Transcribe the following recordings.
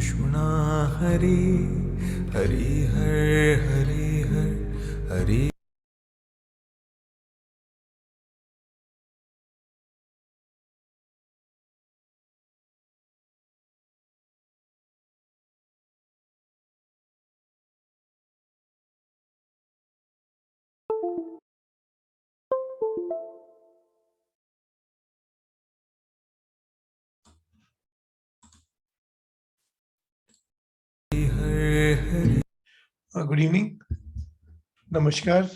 सुषुम्ना हरि हरि हर Hari. Good evening, नमस्कार।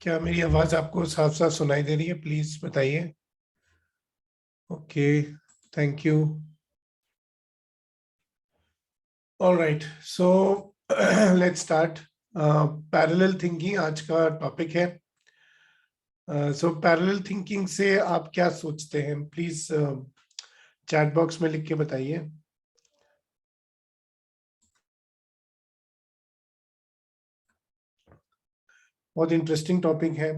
क्या मेरी आवाज आपको साफ साफ सुनाई दे रही है? प्लीज बताइए। Okay, thank you. Alright, so let's start. Parallel thinking आज का टॉपिक है। सो पैरेलल थिंकिंग से आप क्या सोचते हैं? प्लीज चैट बॉक्स में लिख के बताइए। बहुत इंटरेस्टिंग टॉपिक है।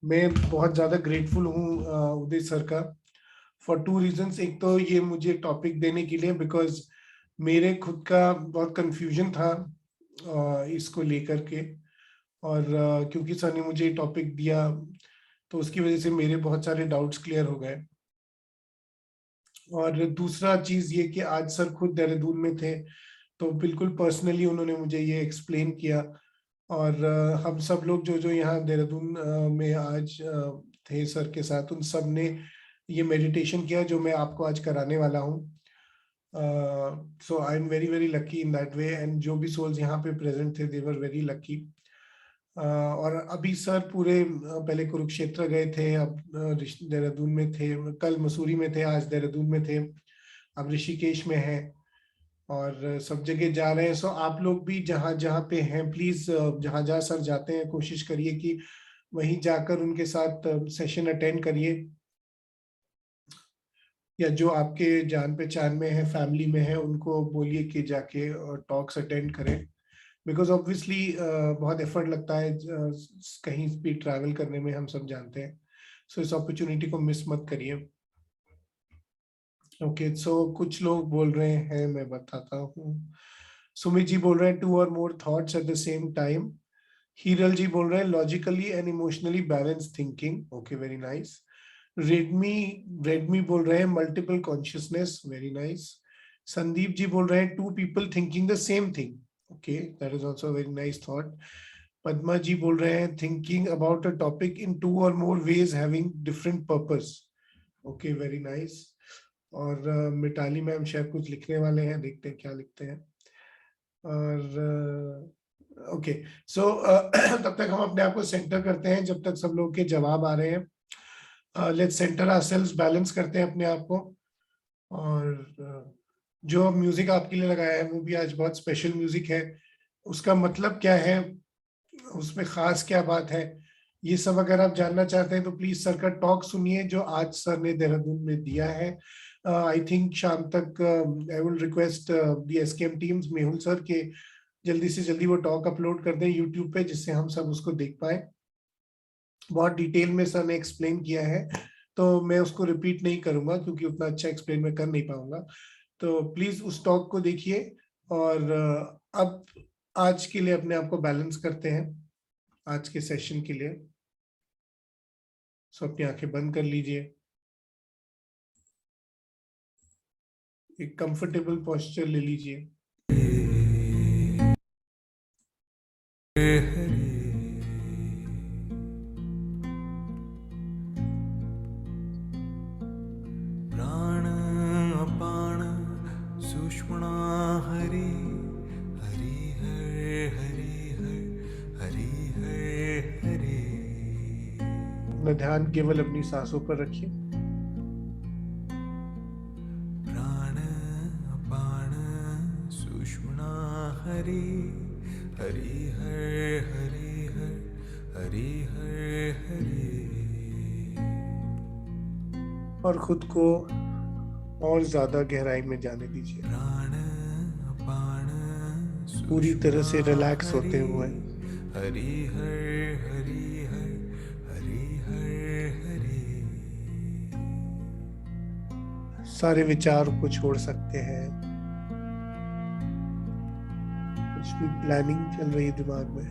मैं बहुत ज़्यादा ग्रेटफुल हूँ उदय सर का, फॉर टू रीजंस। एक तो ये मुझे टॉपिक देने के लिए, बिकॉज मेरे खुद का बहुत कंफ्यूजन था इसको लेकर के, और क्योंकि सर ने मुझे टॉपिक दिया तो उसकी वजह से मेरे बहुत सारे डाउट्स क्लियर हो गए। और दूसरा चीज ये कि आज सर खुद देहरादून में थे, तो बिल्कुल पर्सनली उन्होंने मुझे ये एक्सप्लेन किया। और हम सब लोग जो जो यहाँ देहरादून में आज थे सर के साथ, उन सब ने ये मेडिटेशन किया जो मैं आपको आज कराने वाला हूँ। So I am very very lucky in that way, and जो भी सोल्स यहाँ पे प्रेजेंट थे दे वर वेरी लकी। और अभी सर पूरे पहले कुरुक्षेत्र गए थे, अब देहरादून में थे, कल मसूरी में थे, आज देहरादून में थे, अब ऋषिकेश में है, और सब जगह जा रहे हैं। सो आप लोग भी जहाँ जहाँ पे हैं, प्लीज जहाँ जहाँ सर जाते हैं कोशिश करिए कि वहीं जाकर उनके साथ सेशन अटेंड करिए, या जो आपके जान पहचान में है, फैमिली में है, उनको बोलिए कि जाके टॉक्स अटेंड करें। बिकॉज ऑब्वियसली बहुत एफर्ट लगता है कहीं भी ट्रैवल करने में, हम सब जानते हैं। सो इस अपॉर्चुनिटी को मिस मत करिए। ओके, सो कुछ लोग बोल रहे हैं, मैं बताता हूँ। सुमित जी बोल रहे हैं 2 or more thoughts at the same time. Hiral ji बोल रहे हैं logically and emotionally balance thinking. Okay, very nice. Redmi Redmi बोल रहे हैं multiple consciousness. Very nice. Sandeep ji बोल रहे हैं 2 people thinking the same thing. Okay, that is also very nice thought. Padma ji बोल रहे हैं thinking about a topic in 2 or more ways having different purpose. Okay, very nice. और मिताली मैम शायद कुछ लिखने वाले हैं, देखते हैं क्या लिखते हैं। और ओके, सो तब तक हम अपने आप को सेंटर करते हैं, जब तक सब लोग के जवाब आ रहे हैं। लेट्स सेंटर आवरसेल्व्स, बैलेंस करते हैं अपने आप को। और जो म्यूजिक आपके लिए लगाया है वो भी आज बहुत स्पेशल म्यूजिक है। उसका मतलब क्या है, उसमें खास क्या बात है, ये सब अगर आप जानना चाहते हैं तो प्लीज सर का टॉक सुनिए जो आज सर ने देहरादून में दिया है। आई थिंक शाम तक I will request the SKM teams, Mehul sir के जल्दी से जल्दी वो टॉक अपलोड कर दें यूट्यूब पे, जिससे हम सब उसको देख पाए। बहुत डिटेल में सर ने एक्सप्लेन किया है, तो मैं उसको रिपीट नहीं करूंगा क्योंकि उतना अच्छा एक्सप्लेन मैं कर नहीं पाऊंगा। तो प्लीज उस टॉक को देखिए। और अब आज के लिए अपने आप को बैलेंस करते हैं, आज के सेशन के लिए। सो अपनी आंखें बंद कर लीजिए, एक कंफर्टेबल पोस्चर ले लीजिए। प्राण अपान सुषुम्ना हरि हरि हरि हरि। अपना ध्यान केवल अपनी सांसों पर रखिए। प्राण अपान सुषुम्ना हरि हरि हरि हरि। और खुद को और ज्यादा गहराई में जाने दीजिए, प्राण अपान पूरी तरह सुषुम्ना से रिलैक्स होते हरि हुए। हरि हरि हरि हरि। सारे विचार को छोड़ सकते हैं। कुछ भी प्लानिंग चल रही है दिमाग में,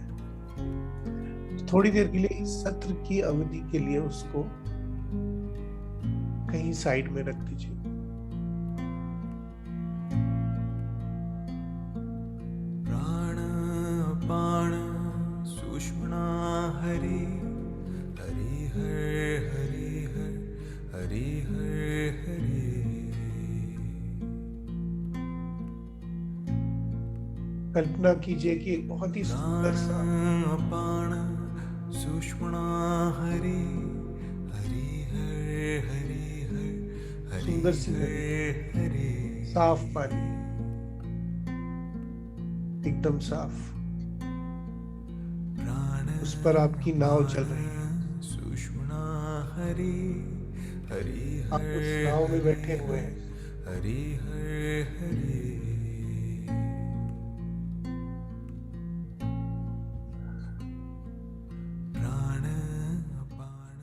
थोड़ी देर के लिए इस सत्र की अवधि के लिए उसको कहीं साइड में रख दीजिए। प्राण अपान सुषुम्ना हरि हरि हर हरि हर हरि हर हरि। कल्पना कीजिए कि एक बहुत ही सुंदर सा अपान सुषुम्ना हरि हरि हर हरि हर हरि सुंदर सी नदी, हरि। साफ पानी, एकदम साफ, उस पर आपकी नाव चल रही है। सुषुम्ना हरि हरि आप उस हर नाव में बैठे हरि हुए हैं। हरि हर हरि। प्राण अपान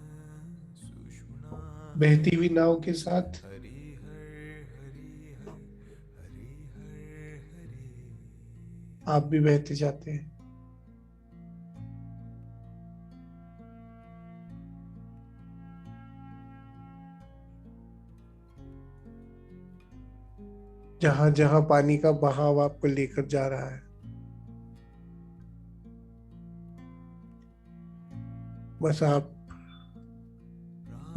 सुषुम्ना बहती हुई नाव के साथ हरि हर हरि हर हरि हर हरि। आप भी बहते जाते हैं। जहां जहां पानी का बहाव आपको लेकर जा रहा है, बस आप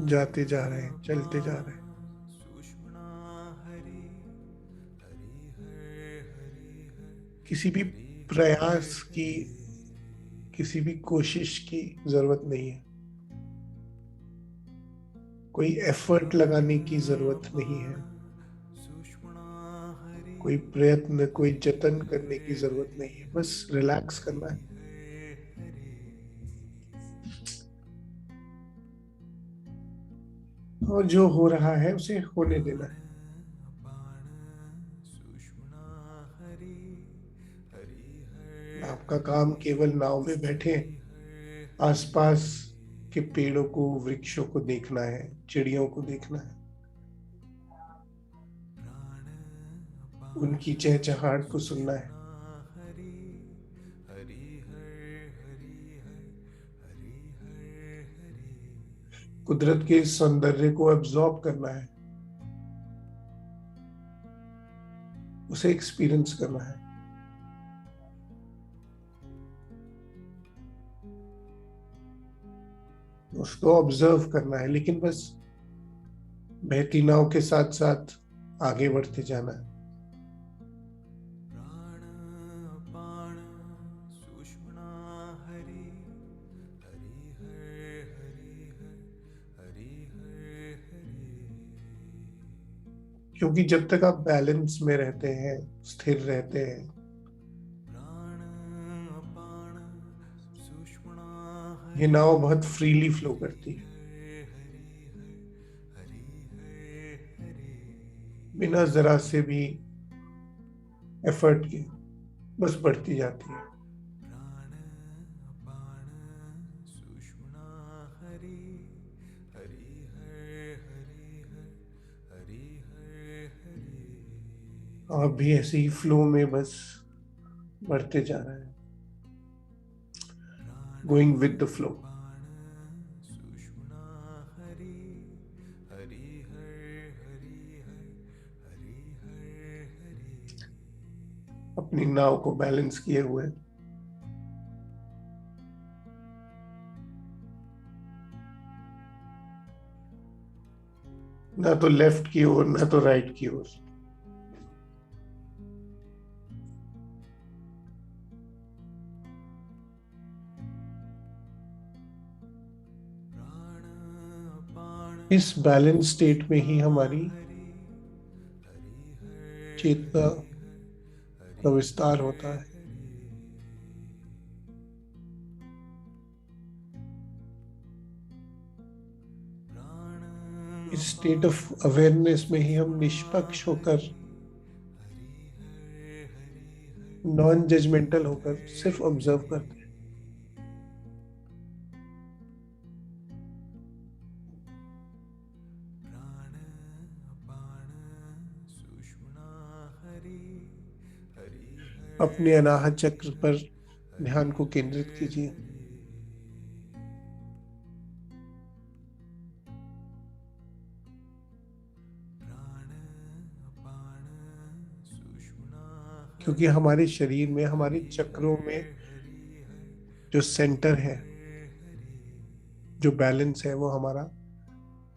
जाते जा रहे हैं, चलते जा रहे हैं। सुषुम्ना हरि हरि हर हरि हर किसी भी प्रयास की, किसी भी कोशिश की जरूरत नहीं है। कोई एफर्ट लगाने की जरूरत नहीं है। सुषुम्ना हरि कोई प्रयत्न, कोई जतन करने की जरूरत नहीं है। बस रिलैक्स करना है और जो हो रहा है उसे होने देना है। अपान सुषुम्ना हरि हरि हर आपका काम केवल नाव में बैठे आसपास के पेड़ों को, वृक्षों को देखना है, चिड़ियों को देखना है, उनकी चहचहाहट को सुनना है, हरि हरि हर हरि हर हरि हर हरि। कुदरत के इस सौंदर्य को एब्जॉर्ब करना है, उसे एक्सपीरियंस करना है। उसको ऑब्जर्व करना है, लेकिन बस बहती नाव के साथ साथ आगे बढ़ते जाना है। प्राण अपान सुषुम्ना हरि हरि हर हरि हर हरि हर हरि। क्योंकि जब तक आप बैलेंस में रहते हैं, स्थिर रहते हैं, प्राण अपान सुषुम्ना ये हरि नाव बहुत फ्रीली फ्लो करती है, हरि हरि हर हरि। बिना जरा से भी एफर्ट के, बस बढ़ती जाती है। प्राण अपान सुषुम्ना हरि हरि हर हरि हर हरि हर हरि। आप भी ऐसे ही फ्लो में बस बढ़ते जा रहे हैं, गोइंग विद द फ्लो। अपान सुषुम्ना हरि हरि हर हरि हर हरि हर हरि। अपनी नाव को बैलेंस किए हुए ना तो लेफ्ट की ओर ना तो राइट की ओर। प्राण अपान इस बैलेंस स्टेट में ही हमारी हरि हरि हर चेतना का हरि विस्तार होता है। प्राण इस स्टेट ऑफ अवेयरनेस में ही हम निष्पक्ष होकर, नॉन जजमेंटल होकर सिर्फ ऑब्जर्व करते हैं। प्राण अपान अपने अनाहत चक्र पर ध्यान को केंद्रित कीजिए। प्राण अपान सुषुम्ना क्योंकि हमारे शरीर में, हमारे चक्रों में जो सेंटर है, जो बैलेंस है, वो हमारा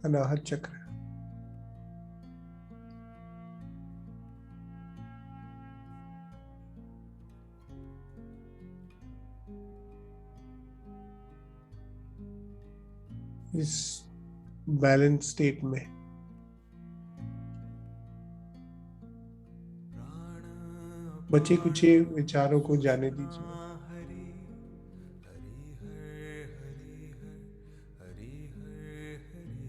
अनाहत चक्र है। इस बैलेंस स्टेट में बचे कुछ विचारों को जाने दीजिए। हरि हरि हरि हरि हरि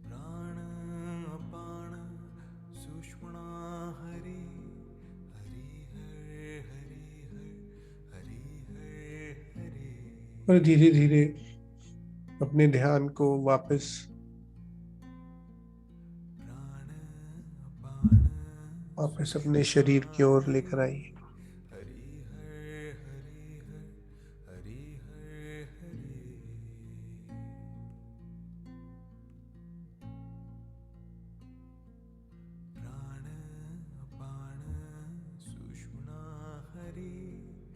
प्राण अपान सुषुम्ना हरि हरि हरि हरि हरि और धीरे धीरे अपने ध्यान को वापस प्राण अपान वापस अपने शरीर की ओर लेकर आइए। हरि हरि हरि हरि प्राण अपान सुषुम्ना हरि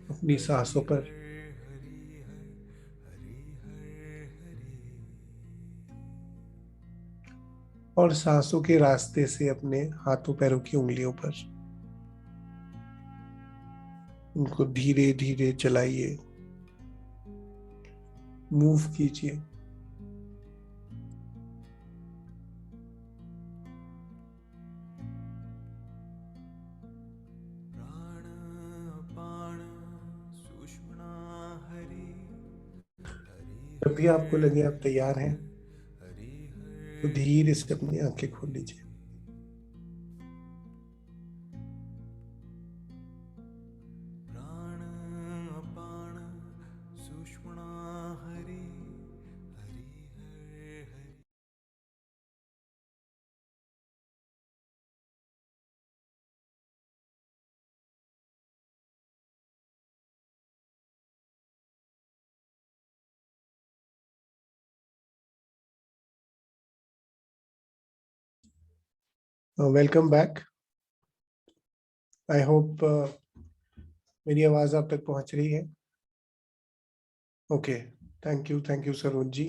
अपनी सांसों पर हरि हरि हरि और सांसों के रास्ते से अपने हाथों पैरों की उंगलियों पर उनको धीरे धीरे चलाइए, मूव कीजिए। प्राण अपान सुषुम्ना हरि हरि जब भी आपको लगे आप तैयार हैं, हरि तो धीरे से अपनी आंखें खोल लीजिए। प्राण अपान सुषुम्ना Hari Hari Hari welcome back. I hope मेरी आवाज आप तक पहुंच रही है। Okay, thank you Saroj ji.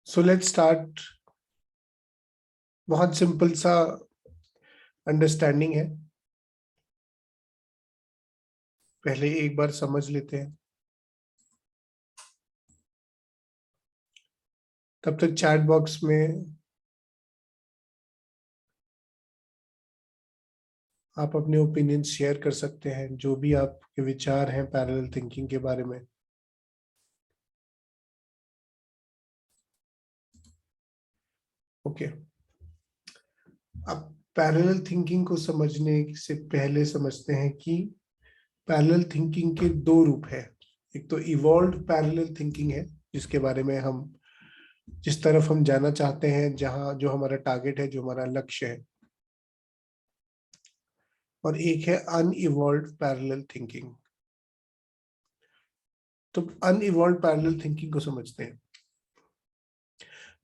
So let's start. बहुत सिंपल सा अंडरस्टैंडिंग है, पहले एक बार समझ लेते हैं। तब तक चैट बॉक्स में आप अपने ओपिनियन शेयर कर सकते हैं, जो भी आपके विचार हैं पैरेलल थिंकिंग के बारे में। ओके, अब पैरेलल थिंकिंग को समझने से पहले समझते हैं कि पैरेलल थिंकिंग के दो रूप हैं। एक तो इवॉल्व्ड पैरेलल थिंकिंग है, जिसके बारे में हम, जिस तरफ हम जाना चाहते हैं, जहां जो हमारा टारगेट है, जो हमारा लक्ष्य है। और एक है अनइवॉल्व्ड पैरेलल थिंकिंग। तो अनइवॉल्व्ड पैरेलल थिंकिंग को समझते हैं।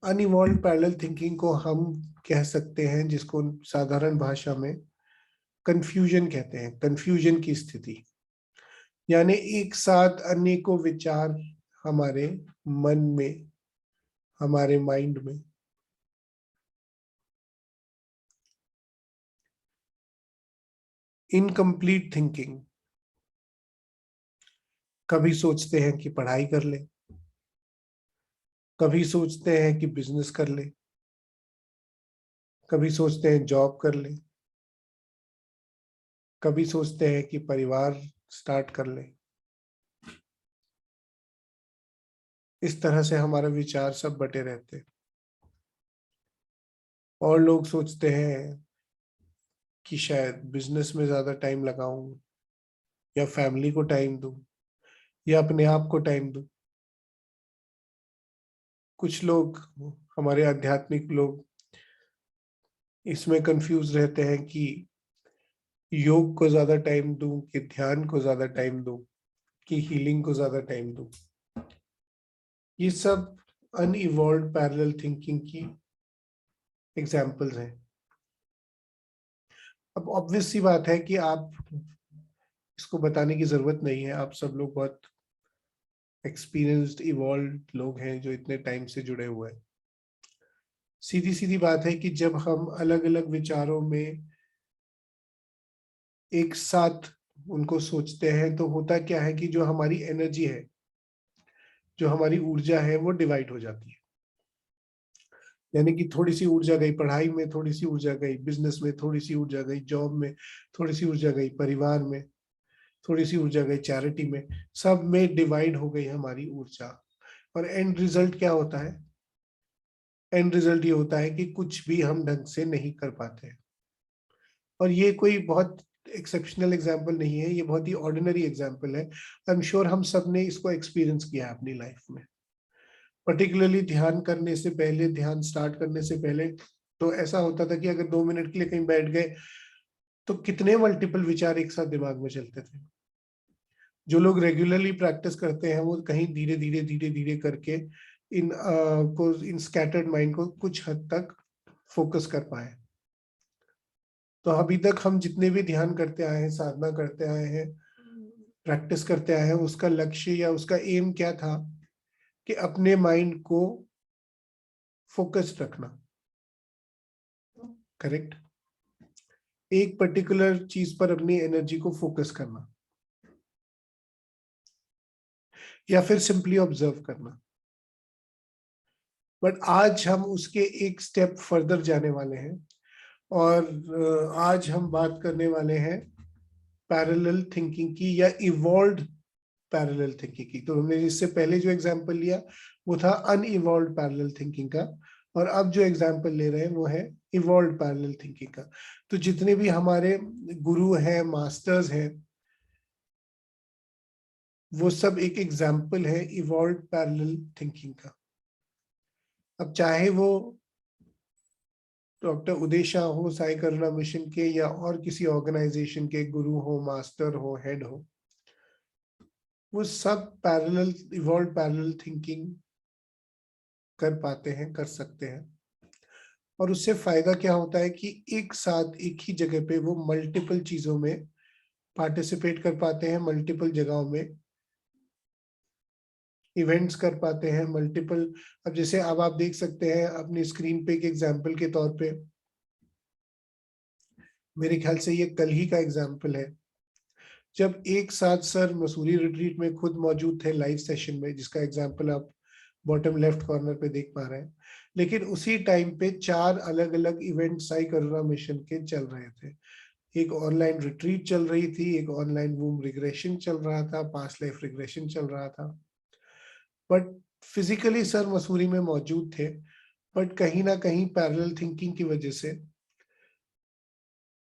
अनइवॉल्व्ड पैरेलल थिंकिंग को हम कह सकते हैं, जिसको साधारण भाषा में कंफ्यूजन कहते हैं, कंफ्यूजन की स्थिति। यानी एक साथ अनेकों विचार हमारे मन में, हमारे माइंड में, इनकम्प्लीट थिंकिंग। कभी सोचते हैं कि पढ़ाई कर ले, कभी सोचते हैं कि बिजनेस कर ले, कभी सोचते हैं जॉब कर ले, कभी सोचते हैं कि परिवार स्टार्ट कर ले। इस तरह से हमारे विचार सब बटे रहते हैं। और लोग सोचते हैं कि शायद बिजनेस में ज्यादा टाइम लगाऊं, या फैमिली को टाइम दूं, या अपने आप को टाइम दूं। कुछ लोग, हमारे आध्यात्मिक लोग, इसमें कंफ्यूज रहते हैं कि योग को ज्यादा टाइम दूं कि ध्यान को ज्यादा टाइम दूं कि हीलिंग को ज्यादा टाइम दूं। ये सब अनइवॉल्व पैरेलल थिंकिंग की एग्जाम्पल्स हैं। अब ऑब्वियस सी बात है कि आप, इसको बताने की जरूरत नहीं है, आप सब लोग बहुत एक्सपीरियंस्ड इवॉल्व लोग हैं जो इतने टाइम से जुड़े हुए हैं। सीधी सीधी बात है कि जब हम अलग अलग विचारों में एक साथ उनको सोचते हैं तो होता क्या है कि जो हमारी एनर्जी है, जो हमारी ऊर्जा है, वो डिवाइड हो जाती है। यानी कि थोड़ी सी ऊर्जा गई पढ़ाई में, थोड़ी सी ऊर्जा गई बिजनेस में, थोड़ी सी ऊर्जा गई जॉब में, थोड़ी सी ऊर्जा गई परिवार में, थोड़ी सी ऊर्जा गई चैरिटी में। सब में डिवाइड हो गई हमारी ऊर्जा। और एंड रिजल्ट क्या होता है? एंड रिजल्ट ये होता है कि कुछ भी हम ढंग से नहीं कर पाते। और ये कोई बहुत एक्सेप्शनल एग्जाम्पल नहीं है, ये बहुत ही ऑर्डिनरी एग्जाम्पल है। आई एम श्योर हम सब ने इसको एक्सपीरियंस किया है अपनी लाइफ में। पर्टिकुलरली ध्यान करने से पहले, ध्यान स्टार्ट करने से पहले तो ऐसा होता था कि अगर 2 मिनट के लिए कहीं बैठ गए तो कितने मल्टीपल विचार एक साथ दिमाग में चलते थे। जो लोग रेगुलरली प्रैक्टिस करते हैं वो कहीं धीरे धीरे धीरे धीरे करके इन स्कैटर्ड माइंड को कुछ हद तक फोकस कर पाए। तो अभी तक हम जितने भी ध्यान करते आए हैं, साधना करते आए हैं, प्रैक्टिस करते आए हैं, उसका लक्ष्य या उसका एम क्या था? कि अपने माइंड को फोकस्ड रखना। करेक्ट? एक पर्टिकुलर चीज पर अपनी एनर्जी को फोकस करना, या फिर सिंपली ऑब्जर्व करना। बट आज हम उसके एक स्टेप फर्दर जाने वाले हैं, और आज हम बात करने वाले हैं पैरेलल थिंकिंग की, या इवॉल्व्ड पैरेलल थिंकिंग की। तो हमने इससे पहले जो एग्जांपल लिया वो था अनइवॉल्व्ड पैरेलल थिंकिंग का, और अब जो एग्जांपल ले रहे हैं वो है इवॉल्व्ड पैरेलल थिंकिंग का। तो जितने भी हमारे गुरु हैं, मास्टर्स हैं, वो सब एक एग्जाम्पल है इवॉल्व्ड पैरेलल थिंकिंग का। अब चाहे वो डॉक्टर उदय शाह हो, साई करुणा मिशन के, या और किसी ऑर्गेनाइजेशन के गुरु हो, मास्टर हो, हेड हो, वो सब पैरेलल, इवॉल्व पैरेलल थिंकिंग कर पाते हैं, कर सकते हैं। और उससे फायदा क्या होता है कि एक साथ एक ही जगह पे वो मल्टीपल चीजों में पार्टिसिपेट कर पाते हैं, मल्टीपल जगहों में इवेंट्स कर पाते हैं, मल्टीपल। अब जैसे अब आप देख सकते हैं अपनी स्क्रीन पे एक एग्जाम्पल के तौर पे, मेरे ख्याल से ये कल ही का एग्जाम्पल है, जब एक साथ सर मसूरी रिट्रीट में खुद मौजूद थे लाइव सेशन में, जिसका एग्जाम्पल आप बॉटम लेफ्ट कॉर्नर पे देख पा रहे हैं। लेकिन उसी टाइम पे 4 अलग अलग इवेंट साई करुणा मिशन के चल रहे थे। एक ऑनलाइन रिट्रीट चल रही थी, एक ऑनलाइन वूम रिग्रेशन चल रहा था, पास्ट लाइफ रिग्रेशन चल रहा था। बट फिजिकली सर मसूरी में मौजूद थे, बट कहीं ना कहीं पैरेलल थिंकिंग की वजह से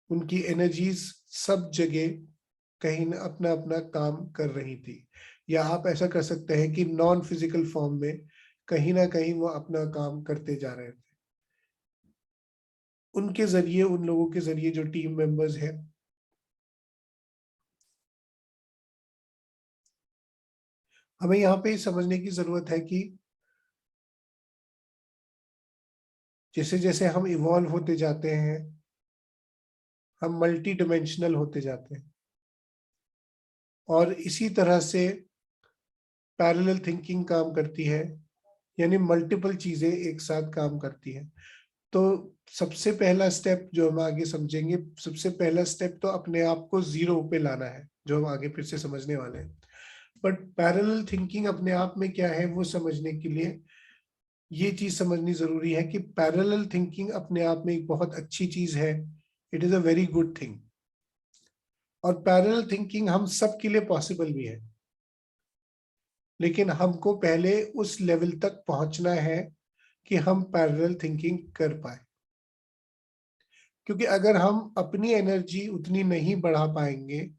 उनकी एनर्जीज सब जगह कहीं ना अपना अपना काम कर रही थी। या आप ऐसा कर सकते हैं कि नॉन फिजिकल फॉर्म में कहीं ना कहीं वो अपना काम करते जा रहे थे। उनके जरिए, उन लोगों के जरिए जो टीम मेंबर्स हैं, हमें यहाँ पे समझने की जरूरत है कि जैसे जैसे हम इवॉल्व होते जाते हैं, हम मल्टी डिमेंशनल होते जाते हैं। और इसी तरह से पैरेलल थिंकिंग काम करती है, यानी मल्टीपल चीजें एक साथ काम करती हैं। तो सबसे पहला स्टेप जो हम आगे समझेंगे, सबसे पहला स्टेप तो अपने आप को जीरो पे लाना है, जो हम आगे फिर से समझने वाले हैं। बट पैरेलल थिंकिंग अपने आप में क्या है वो समझने के लिए ये चीज समझनी जरूरी है कि पैरेलल थिंकिंग अपने आप में एक बहुत अच्छी चीज है। It is a very good thing. और पैरेलल थिंकिंग हम सब के लिए पॉसिबल भी है, लेकिन हमको पहले उस लेवल तक पहुंचना है कि हम पैरेलल थिंकिंग कर पाए। क्योंकि अगर हम अपनी एनर्जी उतनी नहीं बढ़ा पाएंगे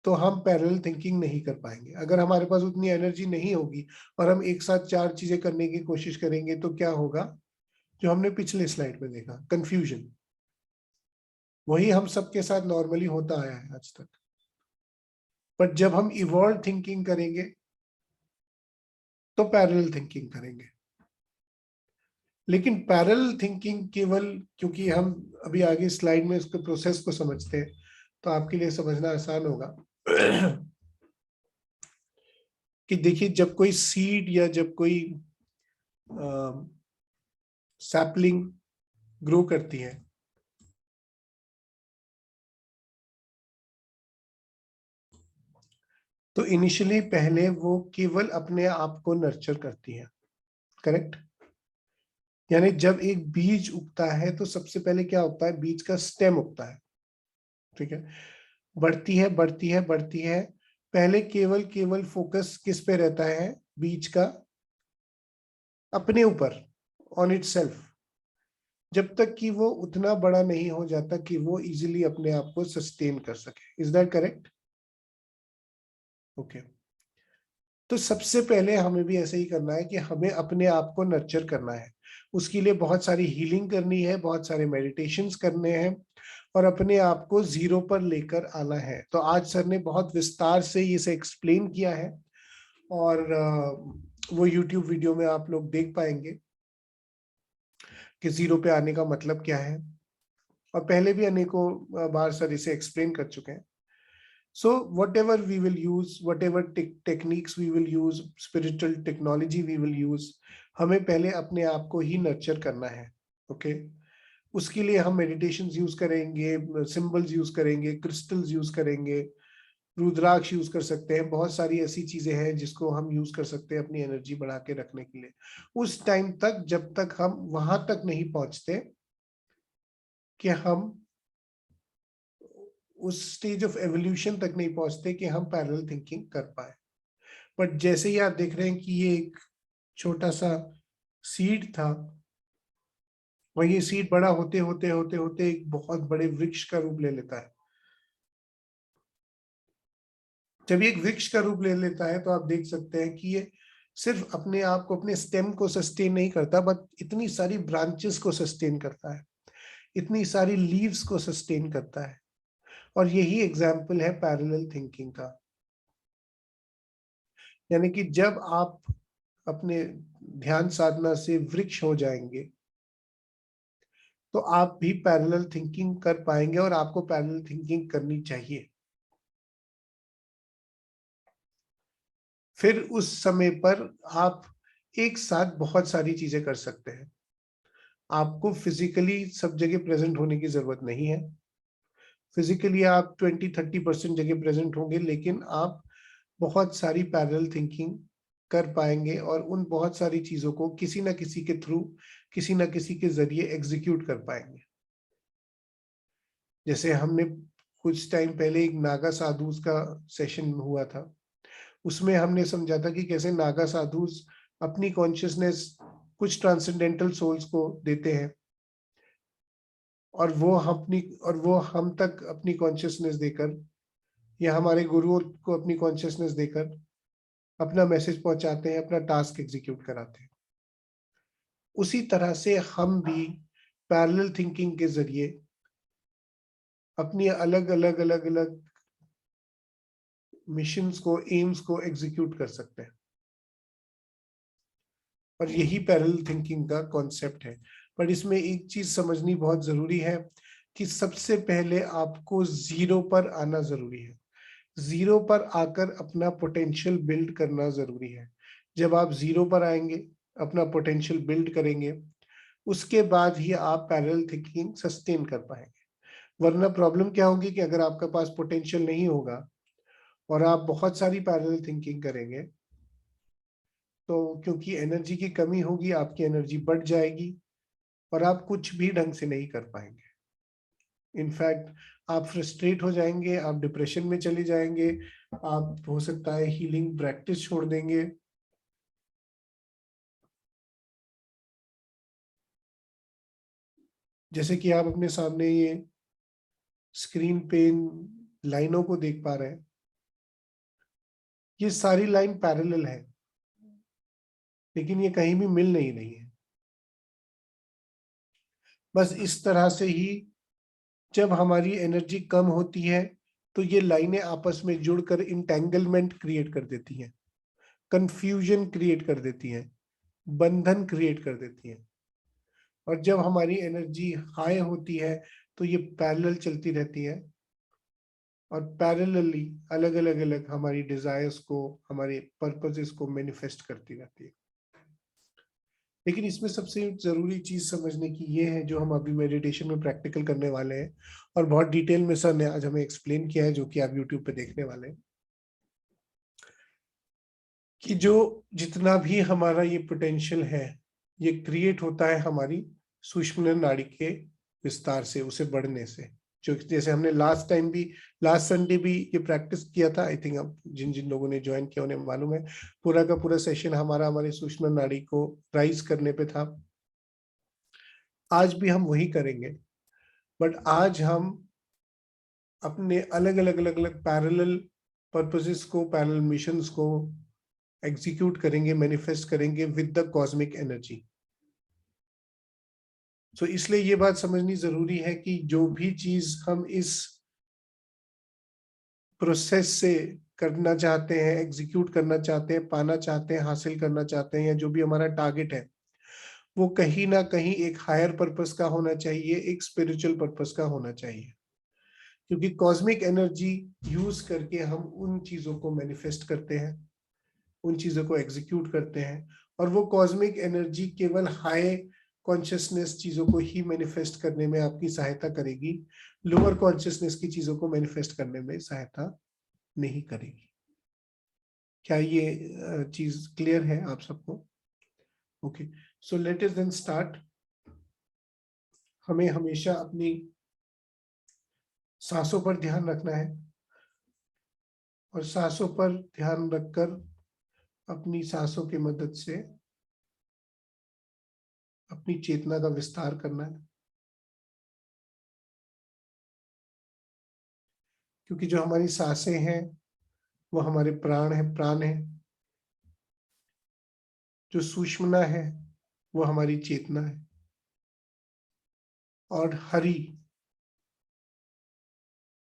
तो हम पैरेलल थिंकिंग नहीं कर पाएंगे। अगर हमारे पास उतनी एनर्जी नहीं होगी और हम एक साथ 4 चीजें करने की कोशिश करेंगे तो क्या होगा, जो हमने पिछले स्लाइड में देखा, कंफ्यूजन। वही हम सबके साथ नॉर्मली होता आया है आज तक। बट जब हम इवॉल्व थिंकिंग करेंगे तो पैरेलल थिंकिंग करेंगे। लेकिन पैरेलल थिंकिंग केवल, क्योंकि हम अभी आगे स्लाइड में उसके प्रोसेस को समझते हैं तो आपके लिए समझना आसान होगा कि देखिए, जब कोई सीड या जब कोई सैपलिंग ग्रो करती है तो इनिशियली पहले वो केवल अपने आप को नर्चर करती है, करेक्ट। यानी जब एक बीज उगता है तो सबसे पहले क्या होता है, बीज का स्टेम उगता है, ठीक है। बढ़ती है बढ़ती है बढ़ती है, पहले केवल केवल फोकस किस पे रहता है, बीज का अपने ऊपर, ऑन इट सेल्फ, जब तक कि वो उतना बड़ा नहीं हो जाता कि वो इजिली अपने आप को सस्टेन कर सके। Is that correct? ओके। तो सबसे पहले हमें भी ऐसे ही करना है कि हमें अपने आप को नर्चर करना है। उसके लिए बहुत सारी हीलिंग करनी है, बहुत सारे मेडिटेशंस करने हैं और अपने आप को जीरो पर लेकर आना है। तो आज सर ने बहुत विस्तार से इसे एक्सप्लेन किया है और वो यूट्यूब वीडियो में आप लोग देख पाएंगे कि जीरो पे आने का मतलब क्या है, और पहले भी अनेकों बार सर इसे एक्सप्लेन कर चुके हैं। So whatever we will use, whatever techniques we will use, spiritual technology we will use, हमें पहले अपने आप को ही नर्चर करना है, ओके। उसके लिए हम मेडिटेशंस यूज करेंगे, सिंबल्स यूज करेंगे, क्रिस्टल्स यूज करेंगे, रुद्राक्ष यूज कर सकते हैं, बहुत सारी ऐसी चीजें हैं जिसको हम यूज कर सकते हैं अपनी एनर्जी बढ़ा के रखने के लिए। उस टाइम तक, जब तक हम वहां तक नहीं पहुंचते कि हम उस स्टेज ऑफ एवोल्यूशन तक नहीं पहुंचते कि हम पैरेलल थिंकिंग कर पाए। बट जैसे ही आप देख रहे हैं कि ये एक छोटा सा सीड था, वही सीड बड़ा होते होते होते होते एक बहुत बड़े वृक्ष का रूप ले लेता है। जब ये एक वृक्ष का रूप ले लेता है तो आप देख सकते हैं कि ये सिर्फ अपने आप को, अपने स्टेम को सस्टेन नहीं करता, बट इतनी सारी ब्रांचेस को सस्टेन करता है, इतनी सारी लीव्स को सस्टेन करता है। और यही एग्जाम्पल है पैरेलल थिंकिंग का। यानी कि जब आप अपने ध्यान साधना से वृक्ष हो जाएंगे तो आप भी पैरेलल थिंकिंग कर पाएंगे, और आपको पैरेलल थिंकिंग करनी चाहिए। फिर उस समय पर आप एक साथ बहुत सारी चीजें कर सकते हैं। आपको फिजिकली सब जगह प्रेजेंट होने की जरूरत नहीं है। फिजिकली आप 20-30% जगह प्रेजेंट होंगे, लेकिन आप बहुत सारी पैरेलल थिंकिंग कर पाएंगे और उन बहुत सारी चीजों को किसी ना किसी के थ्रू, किसी ना किसी के जरिए एग्जीक्यूट कर पाएंगे। जैसे हमने कुछ टाइम पहले एक नागा साधुस का सेशन हुआ था, उसमें हमने समझा था कि कैसे नागा साधुस अपनी कॉन्शियसनेस कुछ ट्रांसेंडेंटल सोल्स को देते हैं और वो हम तक अपनी कॉन्शियसनेस देकर, या हमारे गुरुओं को अपनी कॉन्शियसनेस देकर अपना मैसेज पहुंचाते हैं, अपना टास्क एग्जीक्यूट कराते हैं। उसी तरह से हम भी पैरेलल थिंकिंग के जरिए अपनी अलग अलग अलग अलग मिशंस को, एम्स को एग्जीक्यूट कर सकते हैं। और यही पैरेलल थिंकिंग का कॉन्सेप्ट है। पर इसमें एक चीज समझनी बहुत जरूरी है कि सबसे पहले आपको जीरो पर आना जरूरी है। जीरो पर आकर अपना पोटेंशियल बिल्ड करना जरूरी है। जब आप जीरो पर आएंगे, अपना पोटेंशियल बिल्ड करेंगे, उसके बाद ही आप पैरेलल थिंकिंग सस्टेन कर पाएंगे। वरना प्रॉब्लम क्या होगी कि अगर आपके पास पोटेंशियल नहीं होगा और आप बहुत सारी पैरेलल थिंकिंग करेंगे तो क्योंकि एनर्जी की कमी होगी, आपकी एनर्जी बढ़ जाएगी और आप कुछ भी ढंग से नहीं कर पाएंगे। इनफैक्ट आप फ्रस्ट्रेट हो जाएंगे, आप डिप्रेशन में चले जाएंगे, आप हो सकता है हीलिंग प्रैक्टिस छोड़ देंगे। जैसे कि आप अपने सामने ये स्क्रीन पे इन लाइनों को देख पा रहे हैं, ये सारी लाइन पैरेलल है, लेकिन ये कहीं भी मिल नहीं रही है। बस इस तरह से ही जब हमारी एनर्जी कम होती है तो ये लाइनें आपस में जुड़कर इंटेंगलमेंट क्रिएट कर देती हैं, कंफ्यूजन क्रिएट कर देती हैं, बंधन क्रिएट कर देती हैं। और जब हमारी एनर्जी हाई होती है तो ये पैरेलल चलती रहती है और पैरेलली अलग अलग अलग हमारी डिजायर्स को, हमारे पर्पसेस को मैनिफेस्ट करती रहती है। लेकिन इसमें सबसे जरूरी चीज समझने की ये है, जो हम अभी मेडिटेशन में प्रैक्टिकल करने वाले हैं और बहुत डिटेल में सर ने आज हमें एक्सप्लेन किया है, जो कि आप यूट्यूब पे देखने वाले हैं, कि जो जितना भी हमारा ये पोटेंशियल है ये क्रिएट होता है हमारी सूक्ष्म नाड़ी के विस्तार से, उसे बढ़ने से। जो जैसे हमने लास्ट टाइम भी, लास्ट संडे भी ये प्रैक्टिस किया था, आई थिंक अब जिन जिन लोगों ने ज्वाइन किया उन्हें मालूम है, पूरा का पूरा सेशन हमारा हमारी सूक्ष्म नाड़ी को राइज करने पे था। आज भी हम वही करेंगे, बट आज हम अपने अलग अलग अलग अलग पैरेलल पर्पसेस को, पैरेलल मिशंस को एग्जीक्यूट करेंगे, मैनिफेस्ट करेंगे विद द कॉस्मिक एनर्जी। सो इसलिए ये बात समझनी जरूरी है कि जो भी चीज हम इस प्रोसेस से करना चाहते हैं, एग्जीक्यूट करना चाहते हैं, पाना चाहते हैं, हासिल करना चाहते हैं, या जो भी हमारा टारगेट है, वो कहीं ना कहीं एक हायर पर्पस का होना चाहिए, एक स्पिरिचुअल पर्पस का होना चाहिए। क्योंकि कॉस्मिक एनर्जी यूज करके हम उन चीजों को मैनिफेस्ट करते हैं, उन चीजों को एग्जीक्यूट करते हैं, और वो कॉस्मिक एनर्जी केवल हाई कॉन्शियसनेस चीजों को ही मैनिफेस्ट करने में आपकी सहायता करेगी, लोअर कॉन्शियसनेस की चीजों को मैनिफेस्ट करने में सहायता नहीं करेगी। क्या ये चीज क्लियर है आप सबको? Okay, so let us then start. हमें हमेशा अपनी सांसों पर ध्यान रखना है, और सांसों पर ध्यान रखकर अपनी सांसों की मदद से अपनी चेतना का विस्तार करना है। क्योंकि जो हमारी सांसें हैं वो हमारे प्राण है, प्राण है। जो सूक्ष्मना है वो हमारी चेतना है, और हरि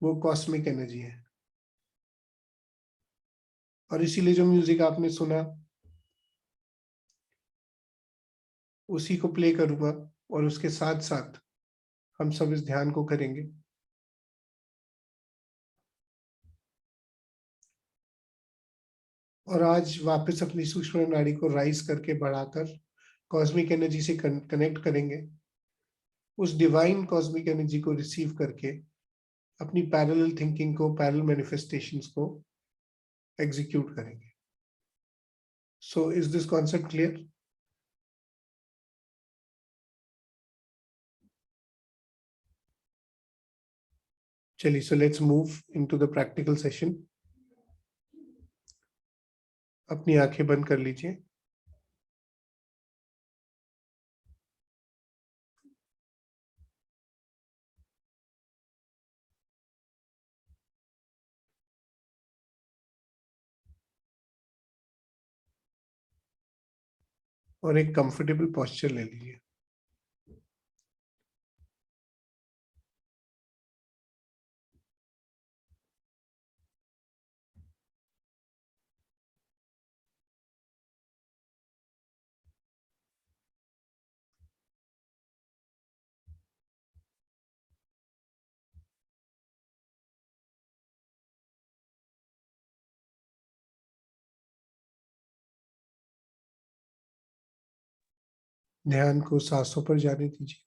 वो कॉस्मिक एनर्जी है। और इसीलिए जो म्यूजिक आपने सुना उसी को प्ले करूंगा, और उसके साथ साथ हम सब इस ध्यान को करेंगे। और आज वापस अपनी सूक्ष्म नाड़ी को राइज करके बढ़ाकर कॉस्मिक एनर्जी से कनेक्ट करेंगे, उस डिवाइन कॉस्मिक एनर्जी को रिसीव करके अपनी पैरेलल थिंकिंग को, पैरेलल मैनिफेस्टेशंस को एग्जीक्यूट करेंगे। So is this concept clear? चलिए, so let's move into the practical session. अपनी आंखें बंद कर लीजिए। और एक कंफर्टेबल पोस्चर ले लीजिए। ध्यान को सांसों पर जाने दीजिए।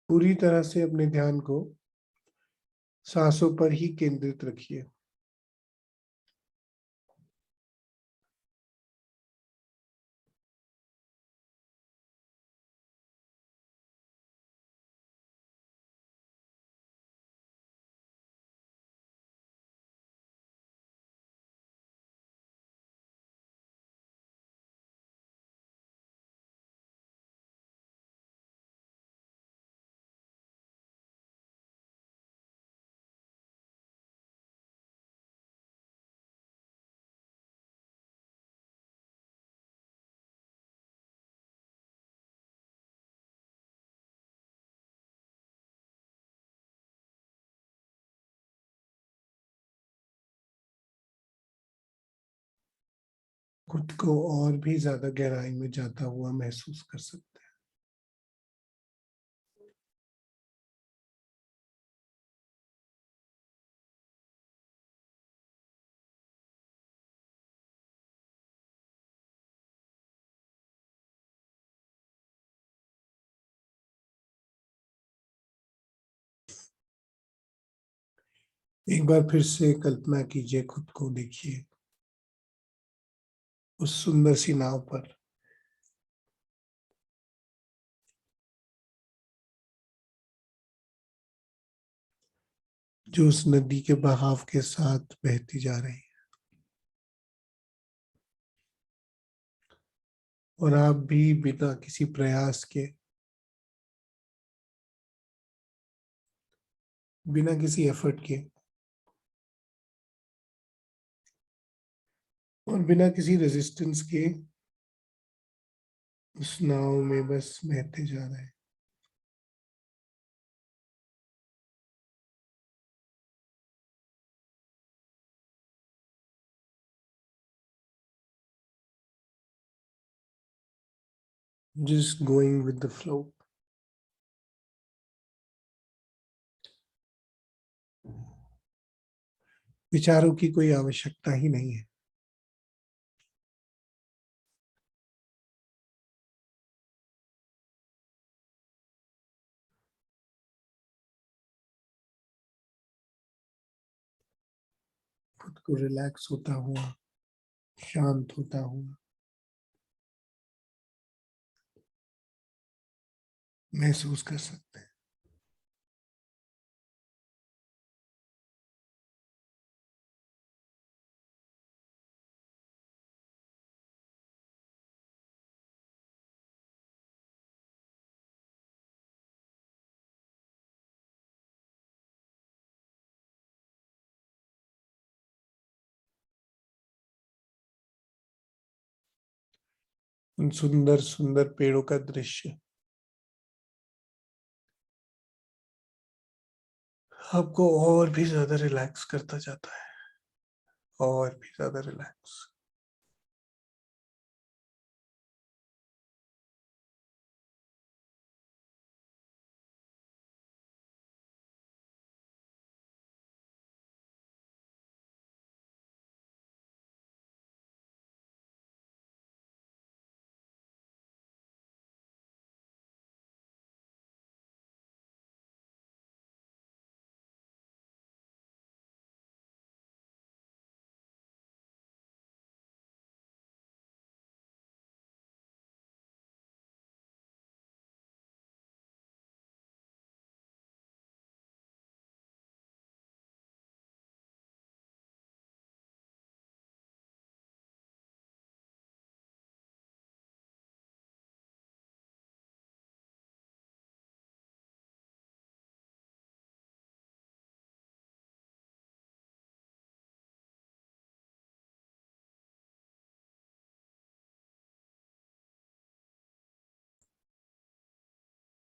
पूरी तरह से अपने ध्यान को सांसों पर ही केंद्रित रखिए। खुद को और भी ज्यादा गहराई में जाता हुआ महसूस कर सकते हैं। एक बार फिर से कल्पना कीजिए, खुद को देखिए उस सुंदर सी नाव पर, जो उस नदी के बहाव के साथ बहती जा रही है, और आप भी बिना किसी प्रयास के, बिना किसी एफर्ट के और बिना किसी रेजिस्टेंस के उस नाव में बस बहते जा रहे हैं। Just going with the flow. विचारों की कोई आवश्यकता ही नहीं है। खुद को रिलैक्स होता हुआ, शांत होता हुआ महसूस कर सकते हैं। उन सुंदर सुंदर पेड़ों का दृश्य आपको और भी ज्यादा रिलैक्स करता जाता है, और भी ज्यादा रिलैक्स।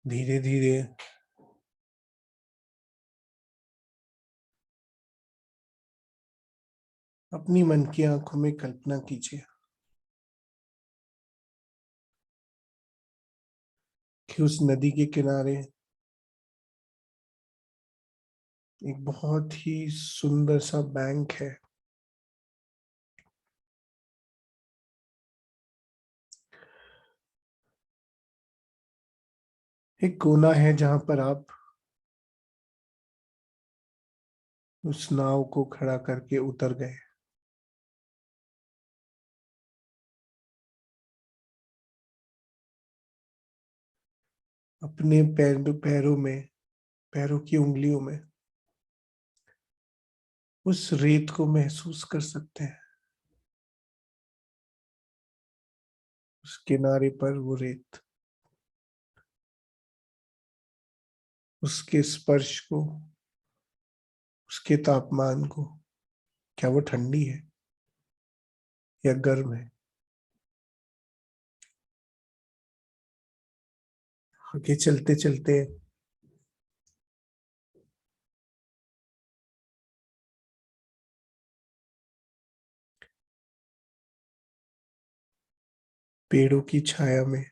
धीरे धीरे अपनी मन की आंखों में कल्पना कीजिए कि उस नदी के किनारे एक बहुत ही सुंदर सा बैंक है। एक कोना है जहां पर आप उस नाव को खड़ा करके उतर गए। अपने पैरों में, पैरों की उंगलियों में उस रेत को महसूस कर सकते हैं। उस किनारे पर वो रेत, उसके स्पर्श को, उसके तापमान को, क्या वो ठंडी है या गर्म है। आगे चलते चलते पेड़ों की छाया में